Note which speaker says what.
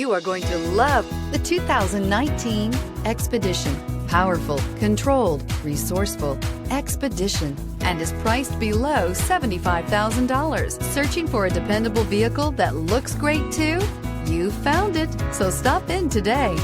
Speaker 1: You are going to love the 2019 Expedition. Powerful, controlled, resourceful, Expedition, and is priced below $75,000. Searching for a dependable vehicle that looks great too? You found it, so stop in today.